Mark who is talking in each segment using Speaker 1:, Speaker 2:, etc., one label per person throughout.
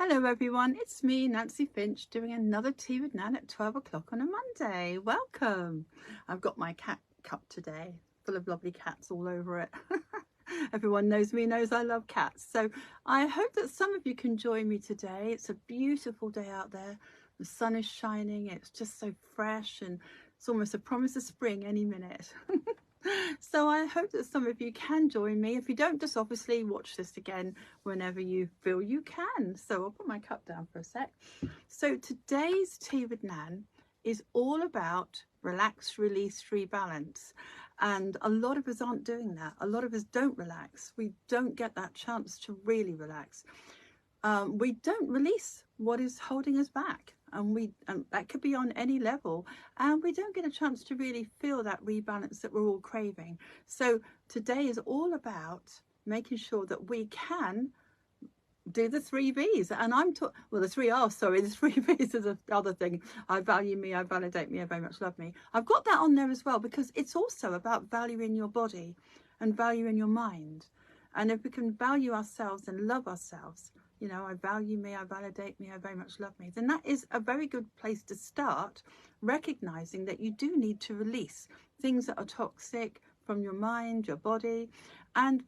Speaker 1: Hello everyone, it's me, Nancy Finch, doing another tea with Nan at 12 o'clock on a Monday. Welcome. I've got my cat cup today, full of lovely cats all over it. Everyone knows me, knows I love cats. So I hope that some of you can join me today. It's a beautiful day out there. The sun is shining, it's just so fresh, and it's almost a promise of spring any minute. So I hope that some of you can join me. If you don't, just obviously watch this again whenever you feel you can. So I'll put my cup down for a sec. So today's tea with Nan is all about relax, release, rebalance. And a lot of us aren't doing that. A lot of us don't relax. We don't get that chance to really relax. We don't release what is holding us back. And that could be on any level, and we don't get a chance to really feel that rebalance that we're all craving. So today is all about making sure that we can do the 3 V's, and the 3 R's, sorry, the 3 V's is the other thing. I value me, I validate me, I very much love me. I've got that on there as well, because it's also about valuing your body and valuing your mind. And if we can value ourselves and love ourselves, you know, I value me, I validate me, I very much love me, then that is a very good place to start, recognizing that you do need to release things that are toxic from your mind, your body. And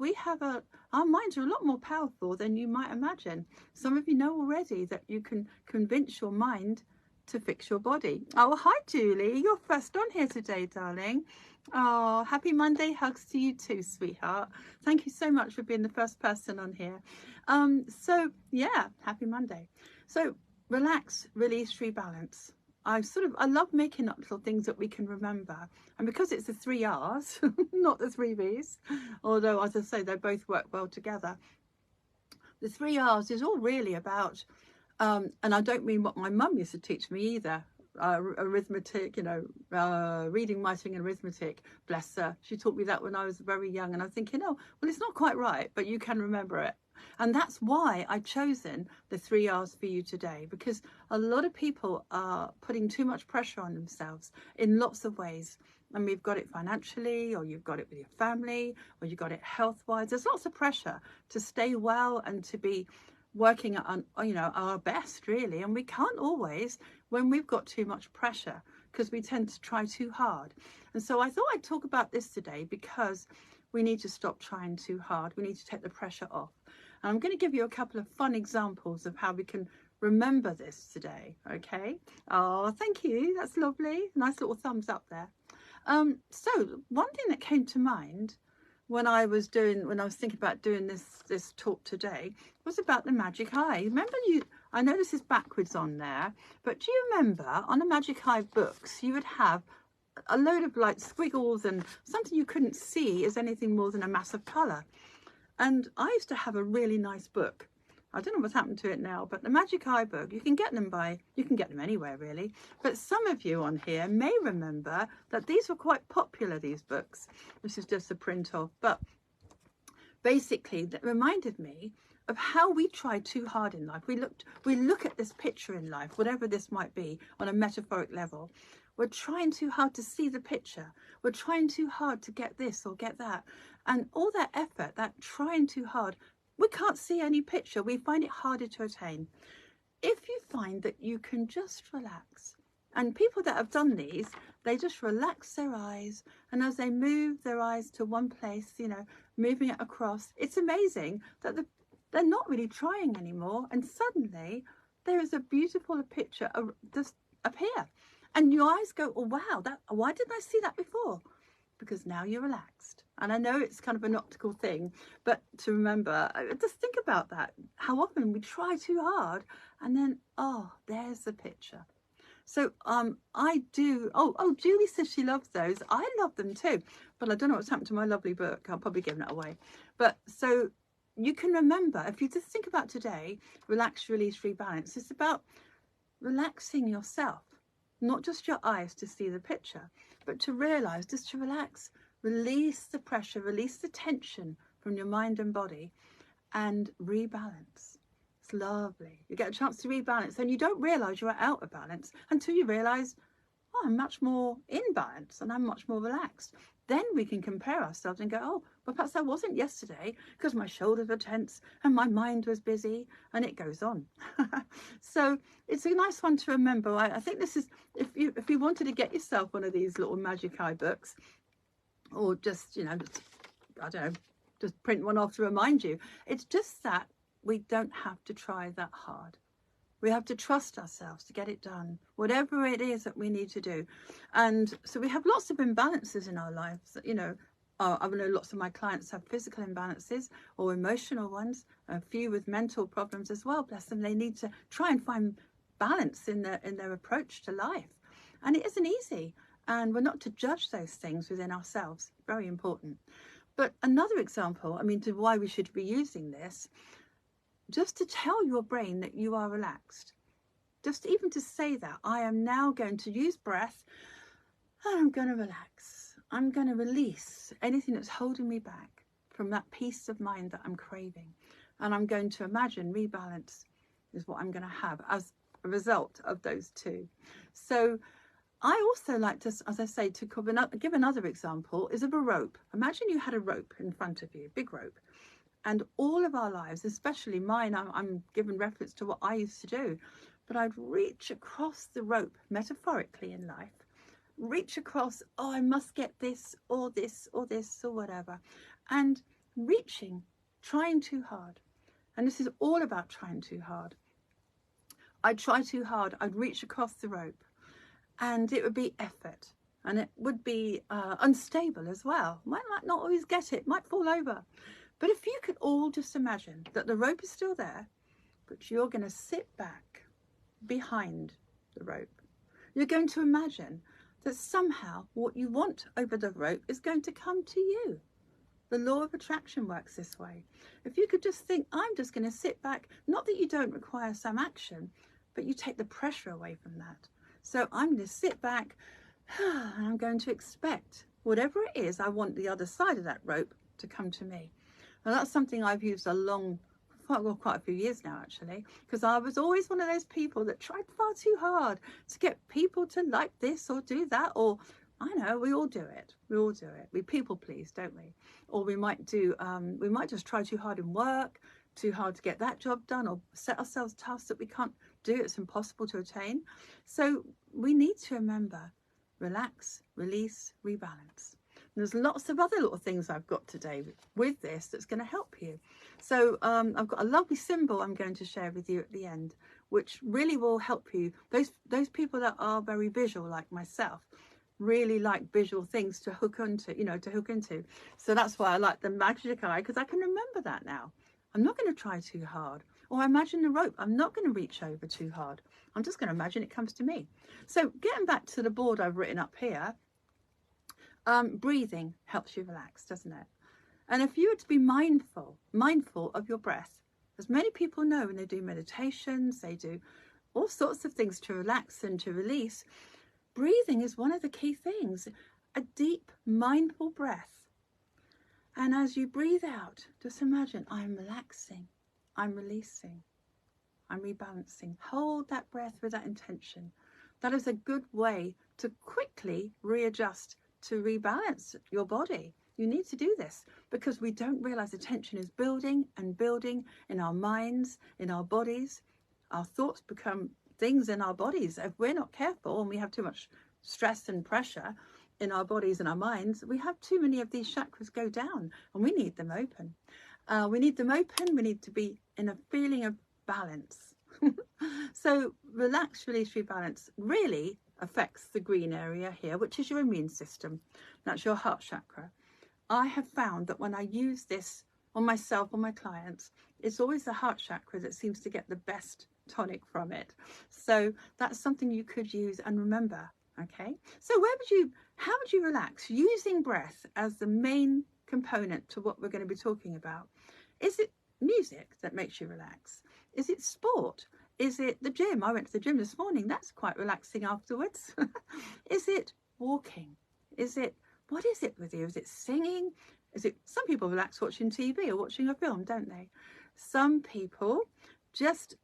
Speaker 1: our minds are a lot more powerful than you might imagine. Some of you know already that you can convince your mind to fix your body. Oh, hi Julie, you're first on here today, darling. Oh, happy Monday. Hugs to you too, sweetheart. Thank you so much for being the first person on here. So yeah, happy Monday. So relax, release, rebalance. I love making up little things that we can remember. And because it's the 3 R's, not the 3 V's, although as I say, they both work well together. The 3 R's is all really about, and I don't mean what my mum used to teach me either. Arithmetic, you know, reading, writing and arithmetic, bless her. She taught me that when I was very young, and I'm thinking, oh, well, it's not quite right, but you can remember it. And that's why I've chosen the 3 R's for you today, because a lot of people are putting too much pressure on themselves in lots of ways. And we've got it financially, or you've got it with your family, or you've got it health-wise. There's lots of pressure to stay well and to be working on, you know, our best really, and we can't always when we've got too much pressure, because we tend to try too hard. And so I thought I'd talk about this today, because we need to stop trying too hard. We need to take the pressure off. And I'm going to give you a couple of fun examples of how we can remember this today. Okay. Oh, thank you, that's lovely. Nice little thumbs up there. So one thing that came to mind when I was thinking about doing this talk today was about the magic eye. Remember, I know this is backwards on there, but do you remember on the magic eye books you would have a load of like squiggles and something you couldn't see as anything more than a mass of colour? And I used to have a really nice book. I don't know what's happened to it now, but the Magic Eye book, you can get them anywhere really. But some of you on here may remember that these were quite popular, these books. This is just a print of, but basically that reminded me of how we try too hard in life. We look at this picture in life, whatever this might be, on a metaphoric level. We're trying too hard to see the picture. We're trying too hard to get this or get that. And all that effort, that trying too hard, we can't see any picture. We find it harder to attain. If you find that you can just relax, and people that have done these, they just relax their eyes, and as they move their eyes to one place, you know, moving it across, it's amazing that they're not really trying anymore, and suddenly there is a beautiful picture just appear, and your eyes go, oh wow, why didn't I see that before? Because now you're relaxed. And I know it's kind of an optical thing, but to remember, just think about that. How often we try too hard and then, oh, there's the picture. So I do, oh, Julie says she loves those. I love them too, but I don't know what's happened to my lovely book. I'll probably give it away. But so you can remember, if you just think about today, relax, release, rebalance, it's about relaxing yourself, not just your eyes to see the picture, but to realize, just to relax, release the pressure, release the tension from your mind and body, and rebalance. It's lovely. You get a chance to rebalance, and you don't realize you're out of balance until you realize, oh, I'm much more in balance and I'm much more relaxed. Then we can compare ourselves and go, oh, well, perhaps I wasn't yesterday because my shoulders were tense and my mind was busy, and it goes on. So it's a nice one to remember. I think this is, if you wanted to get yourself one of these little magic eye books, or just, I don't know, just print one off to remind you, it's just that we don't have to try that hard. We have to trust ourselves to get it done, whatever it is that we need to do. And so we have lots of imbalances in our lives. I know lots of my clients have physical imbalances or emotional ones, a few with mental problems as well. Bless them, they need to try and find balance in their approach to life. And it isn't easy. And we're not to judge those things within ourselves. Very important. But another example, to why we should be using this, just to tell your brain that you are relaxed. Just even to say that, I am now going to use breath and I'm going to relax. I'm going to release anything that's holding me back from that peace of mind that I'm craving. And I'm going to imagine rebalance is what I'm going to have as a result of those two. So I also like to, as I say, to give another example is of a rope. Imagine you had a rope in front of you, big rope. And all of our lives, especially mine, I'm giving reference to what I used to do, but I'd reach across the rope, metaphorically in life, reach across, oh, I must get this or this or this or whatever, and reaching, trying too hard. And this is all about trying too hard. I'd try too hard, I'd reach across the rope, and it would be effort, and it would be unstable as well. Might not always get it, might fall over. But if you could all just imagine that the rope is still there, but you're going to sit back behind the rope. You're going to imagine that somehow what you want over the rope is going to come to you. The law of attraction works this way. If you could just think, I'm just going to sit back, not that you don't require some action, but you take the pressure away from that. So I'm going to sit back and I'm going to expect whatever it is I want the other side of that rope to come to me. And that's something I've used quite a few years now, actually, because I was always one of those people that tried far too hard to get people to like this or do that, or I know, we all do it. We all do it. We people please, don't we? Or we might just try too hard in work, too hard to get that job done, or set ourselves tasks that we can't do. It's impossible to attain. So we need to remember, relax, release, rebalance. There's lots of other little things I've got today with this that's going to help you. So I've got a lovely symbol I'm going to share with you at the end, which really will help you. Those people that are very visual, like myself, really like visual things to hook into, So that's why I like the magic eye, because I can remember that now. I'm not going to try too hard. Or I imagine the rope. I'm not going to reach over too hard. I'm just going to imagine it comes to me. So getting back to the board I've written up here, breathing helps you relax, doesn't it? And if you were to be mindful of your breath, as many people know when they do meditations, they do all sorts of things to relax and to release, breathing is one of the key things. A deep, mindful breath. And as you breathe out, just imagine, I'm relaxing, I'm releasing, I'm rebalancing. Hold that breath with that intention. That is a good way to quickly readjust, to rebalance your body. You need to do this because we don't realize the tension is building and building in our minds, in our bodies. Our thoughts become things in our bodies. If we're not careful and we have too much stress and pressure in our bodies and our minds, we have too many of these chakras go down, and we need them open. We need them open. We need to be in a feeling of balance. So relax, release, rebalance really affects the green area here, which is your immune system. That's your heart chakra. I have found that when I use this on myself or my clients, it's always the heart chakra that seems to get the best tonic from it. So that's something you could use and remember. Okay, so how would you relax using breath as the main component to what we're going to be talking about? Is it music that makes you relax? Is it sport? Is it the gym? I went to the gym this morning. That's quite relaxing afterwards. Is it walking? What is it with you? Is it singing? Some people relax watching TV or watching a film, don't they? Some people just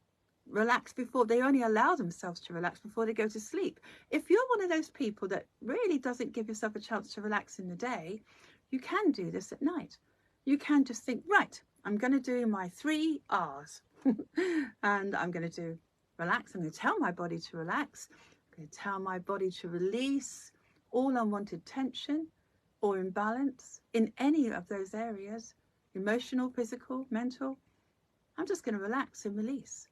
Speaker 1: relax before, they only allow themselves to relax before they go to sleep. If you're one of those people that really doesn't give yourself a chance to relax in the day, you can do this at night. You can just think, right, I'm going to do my 3 R's and I'm going to do relax. I'm going to tell my body to relax. I'm going to tell my body to release all unwanted tension or imbalance in any of those areas, emotional, physical, mental. I'm just going to relax and release.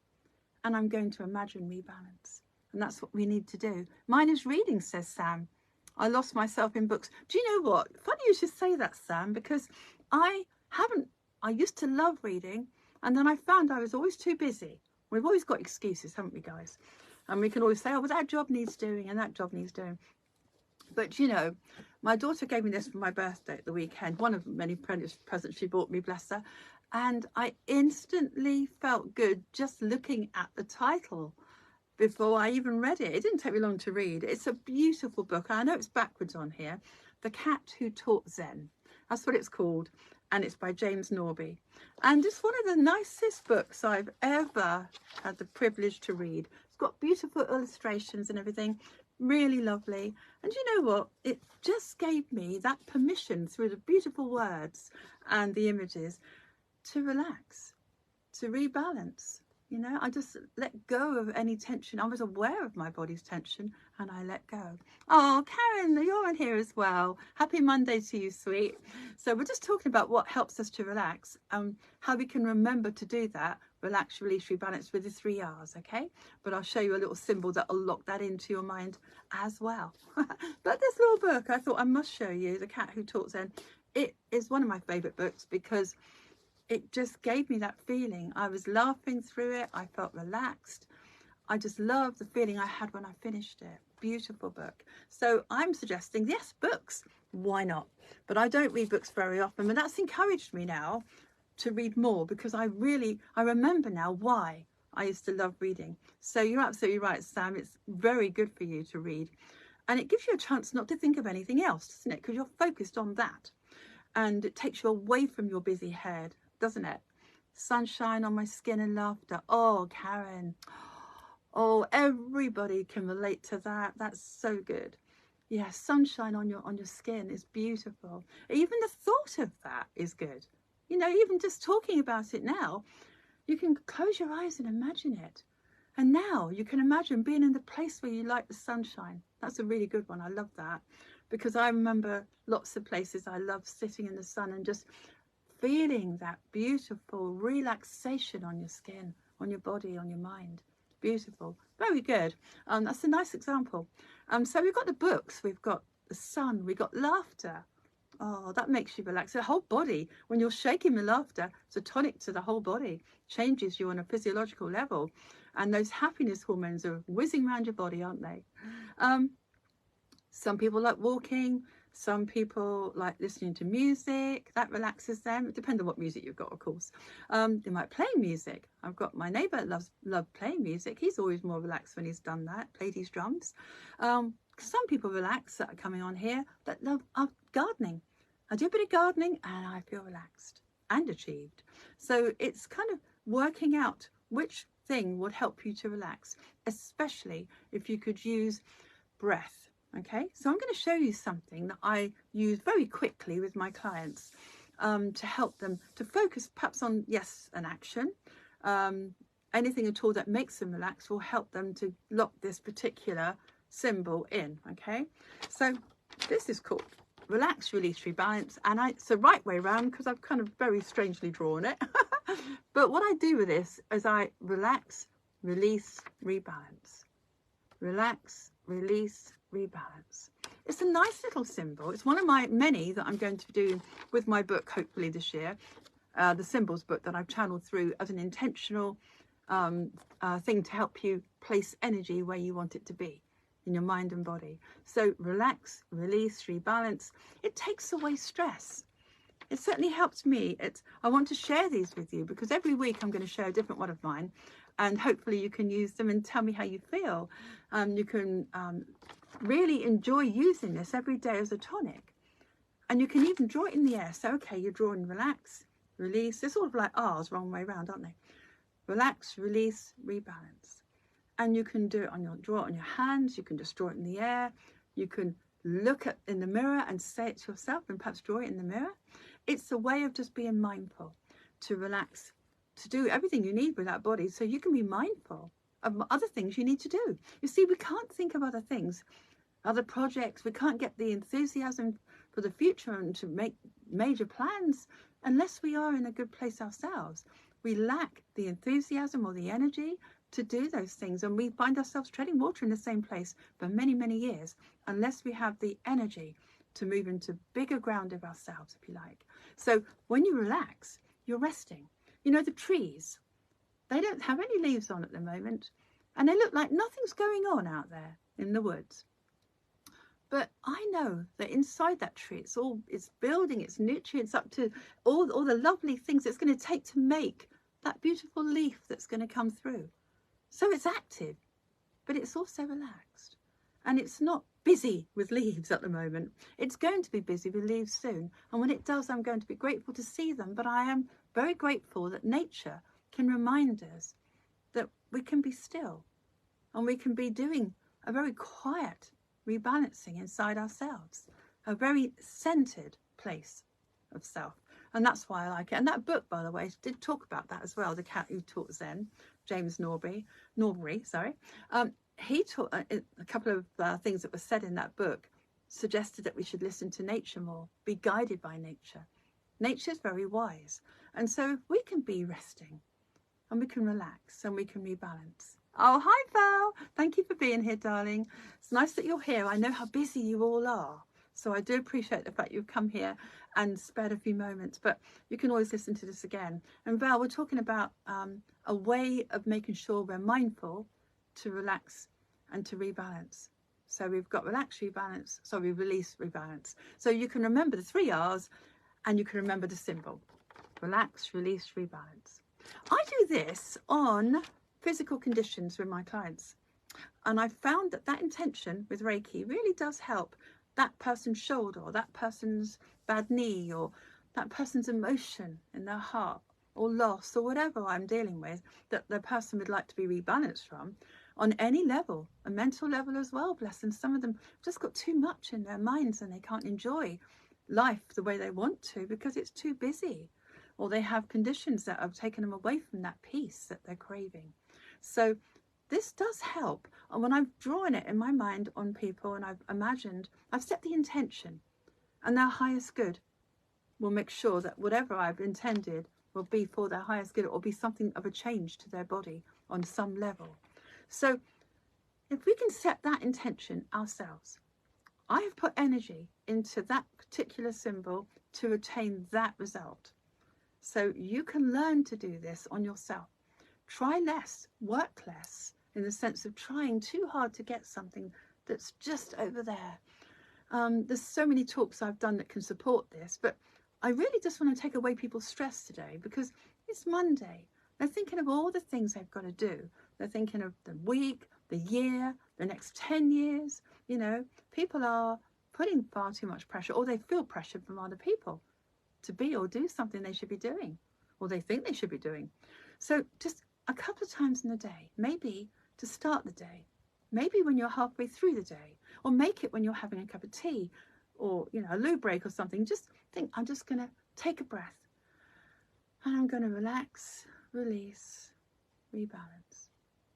Speaker 1: And I'm going to imagine rebalance. And that's what we need to do. Mine is reading, says Sam. I lost myself in books. Do you know what? Funny you should say that, Sam, because I used to love reading, and then I found I was always too busy. We've always got excuses, haven't we, guys? And we can always say, oh, well, that job needs doing and that job needs doing. But, you know, my daughter gave me this for my birthday at the weekend, one of many presents she bought me, bless her. And I instantly felt good just looking at the title before I even read it. It didn't take me long to read. It's a beautiful book. I know it's backwards on here. The Cat Who Taught Zen. That's what it's called. And it's by James Norby. And it's one of the nicest books I've ever had the privilege to read. It's got beautiful illustrations and everything. Really lovely. And you know what? It just gave me that permission through the beautiful words and the images to relax, to rebalance. You know, I just let go of any tension. I was aware of my body's tension and I let go. Oh, Karen, you're in here as well. Happy Monday to you, sweet. So we're just talking about what helps us to relax and how we can remember to do that. Relax, release, rebalance with the 3 R's, okay? But I'll show you a little symbol that will lock that into your mind as well. But this little book, I thought I must show you, The Cat Who Taught Zen. It is one of my favourite books because it just gave me that feeling. I was laughing through it. I felt relaxed. I just loved the feeling I had when I finished it. Beautiful book. So I'm suggesting, yes, books. Why not? But I don't read books very often, but that's encouraged me now to read more because I remember now why I used to love reading. So you're absolutely right, Sam. It's very good for you to read. And it gives you a chance not to think of anything else, doesn't it? Because you're focused on that. And it takes you away from your busy head, doesn't it? Sunshine on my skin and laughter. Oh, Karen. Oh, everybody can relate to that. That's so good. Yeah, sunshine on your skin is beautiful. Even the thought of that is good. You know, even just talking about it now, you can close your eyes and imagine it. And now you can imagine being in the place where you like the sunshine. That's a really good one. I love that because I remember lots of places I love sitting in the sun and just feeling that beautiful relaxation on your skin, on your body, on your mind. Beautiful. Very good. That's a nice example. So we've got the books, we've got the sun, we've got laughter. Oh, that makes you relax. The whole body, when you're shaking with laughter, it's a tonic to the whole body, changes you on a physiological level. And those happiness hormones are whizzing around your body, aren't they? Some people like walking. Some people like listening to music. That relaxes them. It depends on what music you've got, of course. They might play music. I've got my neighbour loves playing music. He's always more relaxed when he's done that, played his drums. Some people relax that are coming on here that love gardening. I do a bit of gardening and I feel relaxed and achieved. So it's kind of working out which thing would help you to relax, especially if you could use breath. Okay, so I'm going to show you something that I use very quickly with my clients to help them to focus perhaps on, yes, an action. Anything at all that makes them relax will help them to lock this particular symbol in. Okay, so this is called Relax, Release, Rebalance, and it's the right way around because I've kind of very strangely drawn it. But what I do with this is I relax, release, rebalance. Relax, release, rebalance. It's a nice little symbol. It's one of my many that I'm going to do with my book, hopefully this year, the symbols book that I've channeled through as an intentional thing to help you place energy where you want it to be in your mind and body. So relax, release, rebalance. It takes away stress. It certainly helps me. I want to share these with you because every week I'm going to share a different one of mine, and hopefully you can use them and tell me how you feel. You can really enjoy using this every day as a tonic, and you can even draw it in the air. So okay, you're drawing relax, release. They're sort of like R's, wrong way around, aren't they? Relax, release, rebalance. And you can do it on draw it on your hands. You can just draw it in the air. You can look in the mirror and say it to yourself and perhaps draw it in the mirror. It's a way of just being mindful, to relax, to do everything you need with that body so you can be mindful of other things you need to do. You see, we can't think of other things, other projects. We can't get the enthusiasm for the future and to make major plans unless we are in a good place ourselves. We lack the enthusiasm or the energy to do those things, and we find ourselves treading water in the same place for many, many years unless we have the energy to move into bigger ground of ourselves, if you like. So when you relax, you're resting. You know, the trees, they don't have any leaves on at the moment, and they look like nothing's going on out there in the woods. But I know that inside that tree, it's building its nutrients up to all the lovely things it's going to take to make that beautiful leaf that's going to come through. So it's active, but it's also relaxed. And it's not busy with leaves at the moment. It's going to be busy with leaves soon. And when it does, I'm going to be grateful to see them. But I am very grateful that nature can remind us that we can be still and we can be doing a very quiet rebalancing inside ourselves, a very centered place of self. And that's why I like it. And that book, by the way, did talk about that as well. The Cat Who Taught Zen, James Norbury, he taught a couple of things that were said in that book, suggested that we should listen to nature more, be guided by nature. Nature's very wise. And so we can be resting and we can relax and we can rebalance. Oh, hi, Val. Thank you for being here, darling. It's nice that you're here. I know how busy you all are. So I do appreciate the fact you've come here and spared a few moments, but you can always listen to this again. And Val, we're talking about a way of making sure we're mindful to relax and to rebalance. So we've got relax, rebalance, release, rebalance. So you can remember the 3 R's and you can remember the symbol. Relax, release, rebalance. I do this on physical conditions with my clients. And I found that intention with Reiki really does help that person's shoulder or that person's bad knee or that person's emotion in their heart or loss or whatever I'm dealing with that the person would like to be rebalanced from on any level, a mental level as well, bless them. Some of them just got too much in their minds and they can't enjoy life the way they want to because it's too busy, or they have conditions that have taken them away from that peace that they're craving. So this does help. And when I've drawn it in my mind on people and I've imagined, I've set the intention, and their highest good will make sure that whatever I've intended will be for their highest good, or be something of a change to their body on some level. So if we can set that intention ourselves, I have put energy into that particular symbol to attain that result. So you can learn to do this on yourself. Try less, work less, in the sense of trying too hard to get something that's just over there. There's so many talks I've done that can support this, but I really just want to take away people's stress today because it's Monday. They're thinking of all the things they've got to do. They're thinking of the week, the year, the next 10 years. You know, people are putting far too much pressure, or they feel pressured from other people to be or do something they should be doing, or they think they should be doing. So just a couple of times in the day, maybe to start the day, maybe when you're halfway through the day, or make it when you're having a cup of tea or, you know, a loo break or something. Just think, I'm just going to take a breath and I'm going to relax, release, rebalance.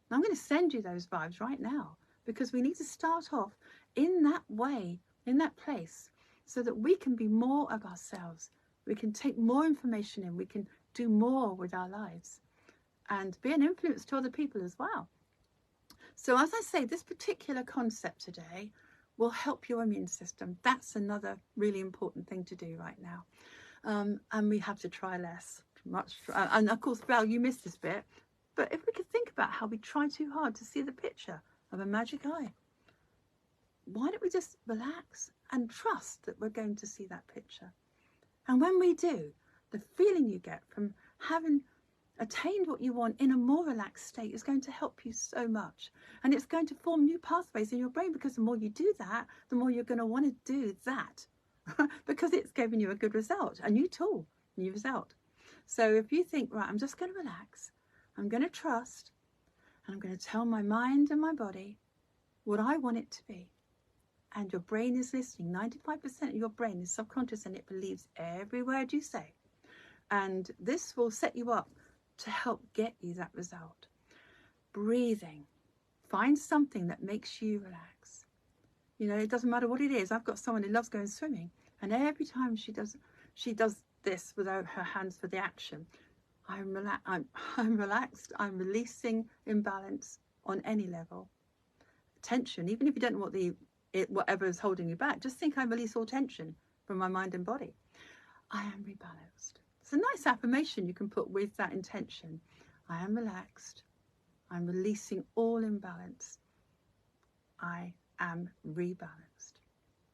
Speaker 1: And I'm going to send you those vibes right now because we need to start off in that way, in that place, so that we can be more of ourselves. We can take more information in. We can do more with our lives and be an influence to other people as well. So as I say, this particular concept today will help your immune system. That's another really important thing to do right now. And we have to try less. And of course, Val, you missed this bit. But if we could think about how we try too hard to see the picture of a magic eye, why don't we just relax and trust that we're going to see that picture? And when we do, the feeling you get from having attained what you want in a more relaxed state is going to help you so much. And it's going to form new pathways in your brain, because the more you do that, the more you're going to want to do that because it's giving you a good result, a new tool, new result. So if you think, right, I'm just going to relax, I'm going to trust, and I'm going to tell my mind and my body what I want it to be. And your brain is listening. 95% of your brain is subconscious, and it believes every word you say. And this will set you up to help get you that result. Breathing. Find something that makes you relax. You know, it doesn't matter what it is. I've got someone who loves going swimming, and every time she does this without her hands for the action, I'm relaxed. I'm releasing imbalance on any level. Tension, even if you don't know whatever is holding you back, just think I release all tension from my mind and body. I am rebalanced. It's a nice affirmation you can put with that intention. I am relaxed. I'm releasing all imbalance. I am rebalanced.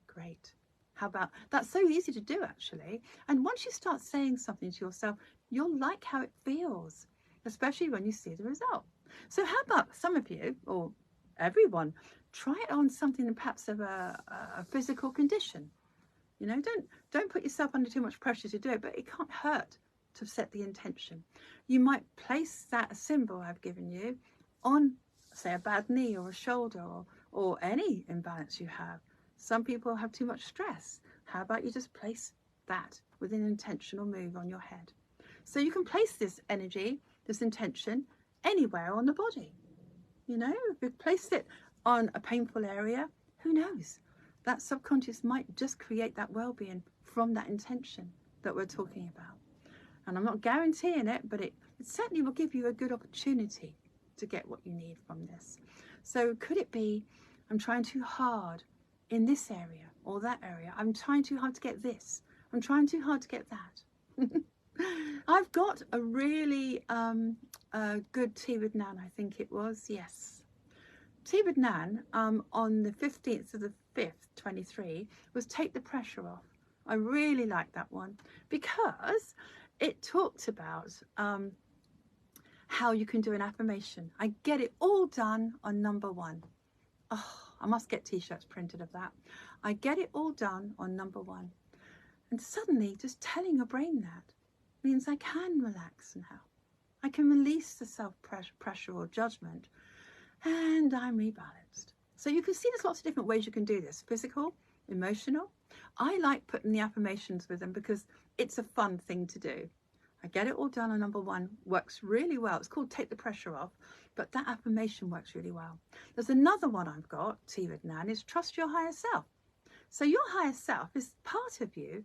Speaker 1: Great. How about that's so easy to do, actually. And once you start saying something to yourself, you'll like how it feels, especially when you see the result. So how about some of you, or everyone, try it on something that perhaps of a physical condition. You know, don't put yourself under too much pressure to do it, but it can't hurt to set the intention. You might place that symbol I've given you on, say, a bad knee or a shoulder, or any imbalance you have. Some people have too much stress. How about you just place that with an intentional move on your head? So you can place this energy, this intention, anywhere on the body. You know, if you place it on a painful area, who knows? That subconscious might just create that well-being from that intention that we're talking about. And I'm not guaranteeing it, but it certainly will give you a good opportunity to get what you need from this. So could it be, I'm trying too hard in this area or that area. I'm trying too hard to get this. I'm trying too hard to get that. I've got a really good tea with Nan, I think it was. Yes. Tea with Nan on the 15th of the 5th, 23, was Take the Pressure Off. I really like that one because it talked about how you can do an affirmation. I get it all done on number 1. Oh, I must get t-shirts printed of that. I get it all done on number 1. And suddenly just telling your brain that means I can relax now. I can release the self-pressure or judgment, and I'm rebalanced. So you can see there's lots of different ways you can do this. Physical, emotional. I like putting the affirmations with them because it's a fun thing to do. I get it all done on number 1, works really well. It's called Take the Pressure Off, but that affirmation works really well. There's another one I've got, Tea with Nan, is Trust Your Higher Self. So your higher self is part of you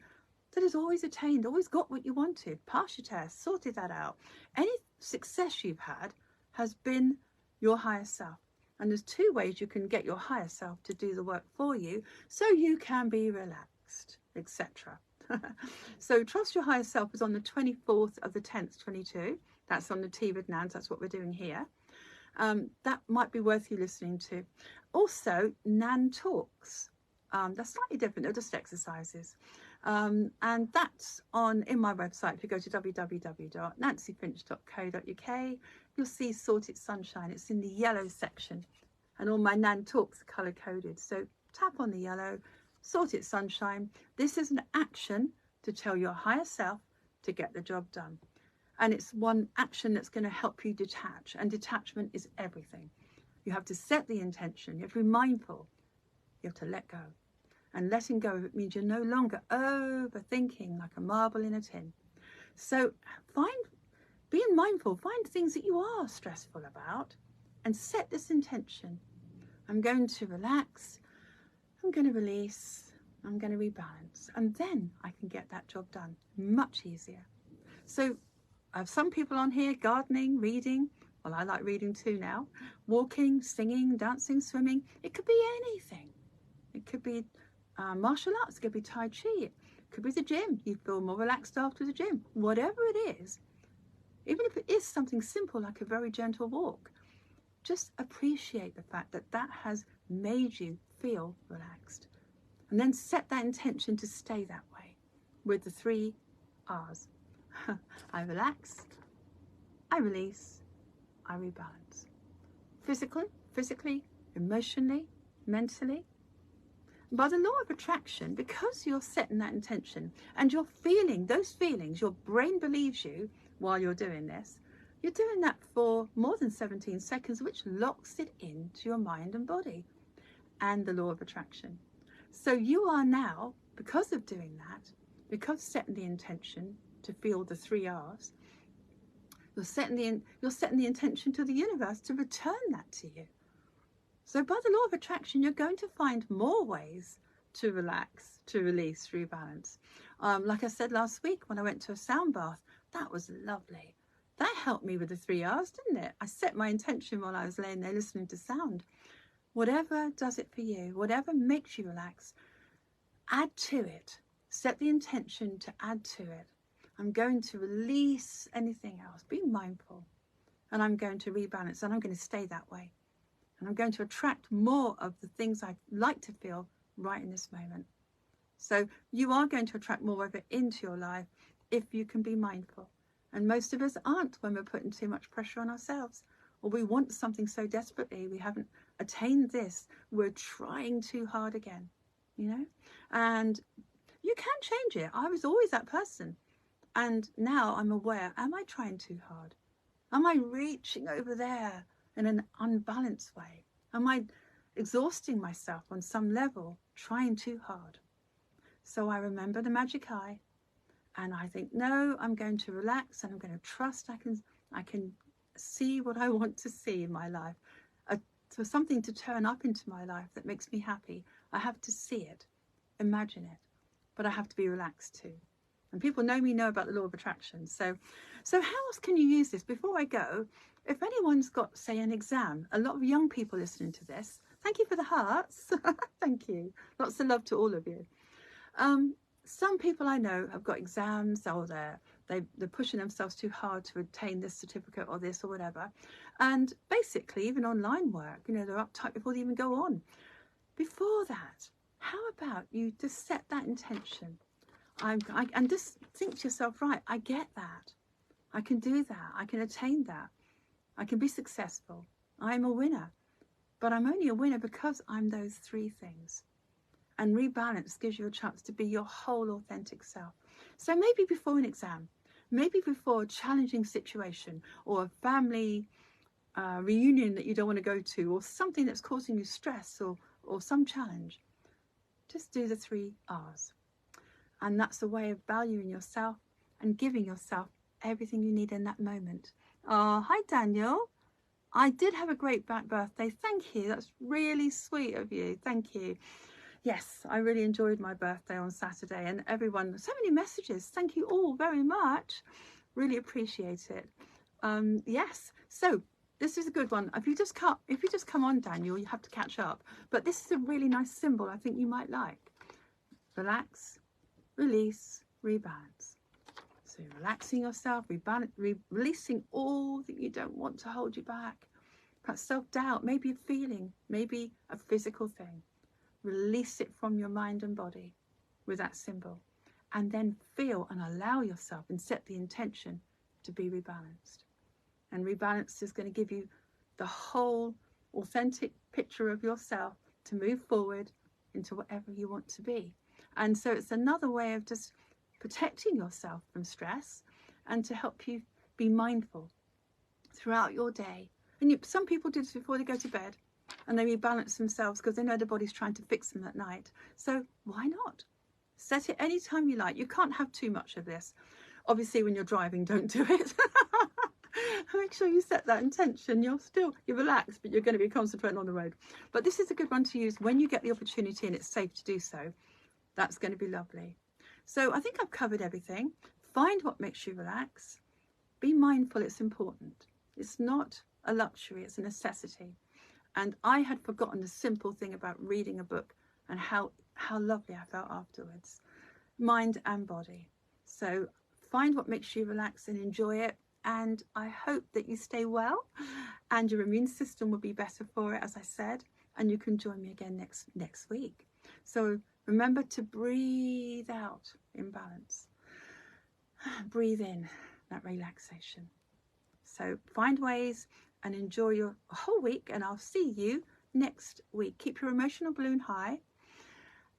Speaker 1: that has always attained, always got what you wanted, passed your test, sorted that out. Any success you've had has been your higher self. And there's 2 ways you can get your higher self to do the work for you so you can be relaxed, etc. So Trust Your Higher Self is on the 24th of the 10th, 22. That's on the Tea with Nans. That's what we're doing here. That might be worth you listening to. Also, Nan Talks. That's slightly different. They're just exercises. And that's in my website. If you go to www.nancyfinch.co.uk, you'll see Sorted Sunshine. It's in the yellow section. And all my Nan Talks are colour coded. So tap on the yellow, Sorted Sunshine. This is an action to tell your higher self to get the job done. And it's one action that's going to help you detach. And detachment is everything. You have to set the intention. You have to be mindful. You have to let go. And letting go of it means you're no longer overthinking like a marble in a tin. So being mindful, find things that you are stressful about and set this intention. I'm going to relax. I'm going to release. I'm going to rebalance. And then I can get that job done much easier. So I have some people on here, gardening, reading. Well, I like reading too now. Walking, singing, dancing, swimming. It could be anything. It could be martial arts. It could be Tai Chi. It could be the gym. You feel more relaxed after the gym. Whatever it is, even if it is something simple like a very gentle walk, just appreciate the fact that that has made you feel relaxed. And then set that intention to stay that way with the 3 R's. I relax, I release, I rebalance. Physically, emotionally, mentally. By the law of attraction, because you're setting that intention and you're feeling those feelings, your brain believes you while you're doing this, You're doing that for more than 17 seconds, which locks it into your mind and body and the law of attraction. So you are now, because of doing that, because setting the intention to feel the 3 R's, you're setting the intention to the universe to return that to you. So by the law of attraction, you're going to find more ways to relax, to release, rebalance. Like I said last week when I went to a sound bath, that was lovely. That helped me with the 3 R's, didn't it? I set my intention while I was laying there listening to sound. Whatever does it for you, whatever makes you relax, add to it. Set the intention to add to it. I'm going to release anything else. Be mindful. And I'm going to rebalance, and I'm going to stay that way. And I'm going to attract more of the things I'd like to feel right in this moment. So you are going to attract more of it into your life if you can be mindful. And most of us aren't when we're putting too much pressure on ourselves, or we want something so desperately, we haven't attained this, we're trying too hard again, you know? And you can change it. I was always that person. And now I'm aware, am I trying too hard? Am I reaching over there in an unbalanced way? Am I exhausting myself on some level, trying too hard? So I remember the magic eye, and I think, no, I'm going to relax, and I'm going to trust I can see what I want to see in my life. For something to turn up into my life that makes me happy, I have to see it, imagine it, but I have to be relaxed too. And people know about the law of attraction. So how else can you use this? Before I go, if anyone's got, say, an exam, a lot of young people listening to this, thank you for the hearts. Thank you. Lots of love to all of you. Some people I know have got exams, or they're pushing themselves too hard to obtain this certificate or this or whatever. And basically, even online work, they're uptight before they even go on. Before that, how about you just set that intention? And just think to yourself, right, I get that. I can do that. I can attain that. I can be successful. I'm a winner. But I'm only a winner because I'm those 3 things. And rebalance gives you a chance to be your whole authentic self. So maybe before an exam, maybe before a challenging situation, or a family reunion that you don't want to go to, or something that's causing you stress or some challenge, just do the 3 R's. And that's a way of valuing yourself and giving yourself everything you need in that moment. Oh, hi, Daniel. I did have a great birthday. Thank you. That's really sweet of you. Thank you. Yes, I really enjoyed my birthday on Saturday, and everyone, so many messages. Thank you all very much. Really appreciate it. Yes, so this is a good one. If you just come on, Daniel, you have to catch up. But this is a really nice symbol I think you might like. Relax, release, rebalance. So relaxing yourself, releasing all that you don't want to hold you back. Perhaps self-doubt, maybe a feeling, maybe a physical thing. Release it from your mind and body with that symbol, and then feel and allow yourself and set the intention to be rebalanced. And rebalance is going to give you the whole authentic picture of yourself to move forward into whatever you want to be. And so it's another way of just protecting yourself from stress and to help you be mindful throughout your day. And some people do this before they go to bed, and they rebalance themselves because they know the body's trying to fix them at night. So why not? Set it anytime you like. You can't have too much of this. Obviously, when you're driving, don't do it. Make sure you set that intention. You're relaxed, but you're going to be concentrating on the road. But this is a good one to use when you get the opportunity and it's safe to do so. That's going to be lovely. So I think I've covered everything. Find what makes you relax. Be mindful, it's important. It's not a luxury, it's a necessity. And I had forgotten the simple thing about reading a book and how lovely I felt afterwards, mind and body. So find what makes you relax and enjoy it. And I hope that you stay well and your immune system will be better for it, as I said, and you can join me again next week. So remember to breathe out in balance. Breathe in that relaxation. So find ways and enjoy your whole week, and I'll see you next week. Keep your emotional balloon high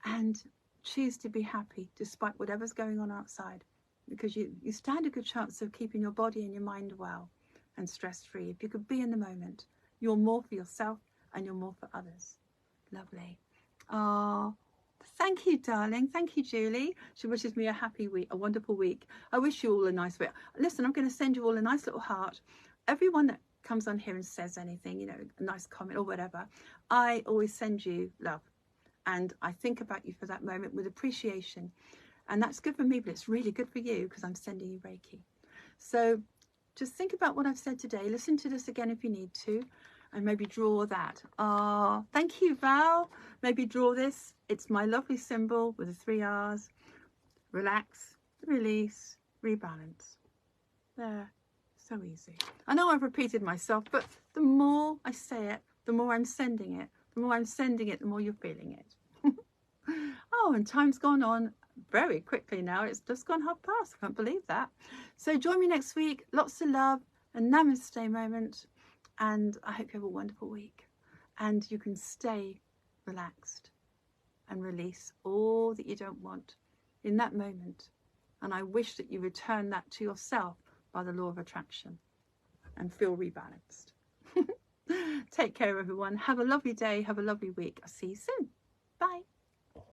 Speaker 1: and choose to be happy despite whatever's going on outside, because you stand a good chance of keeping your body and your mind well. and stress-free, if you could be in the moment, you're more for yourself and you're more for others. Lovely. Oh, thank you, darling. Thank you, Julie. She wishes me a happy week, a wonderful week. I wish you all a nice week. Listen, I'm going to send you all a nice little heart. Everyone that comes on here and says anything, you know, a nice comment or whatever, I always send you love. And I think about you for that moment with appreciation. And that's good for me, but it's really good for you because I'm sending you Reiki. So just think about what I've said today. Listen to this again if you need to, and maybe draw that. Thank you, Val. Maybe draw this. It's my lovely symbol with the 3 R's. Relax, release, rebalance. There. So easy. I know I've repeated myself, but the more I say it, the more I'm sending it. The more I'm sending it, the more you're feeling it. Oh, and time's gone on very quickly now. It's just gone past. I can't believe that. So join me next week. Lots of love, a namaste moment, and I hope you have a wonderful week. And you can stay relaxed and release all that you don't want in that moment. And I wish that you return that to yourself by the law of attraction and feel rebalanced. Take care, everyone. Have a lovely day. Have a lovely week. I'll see you soon.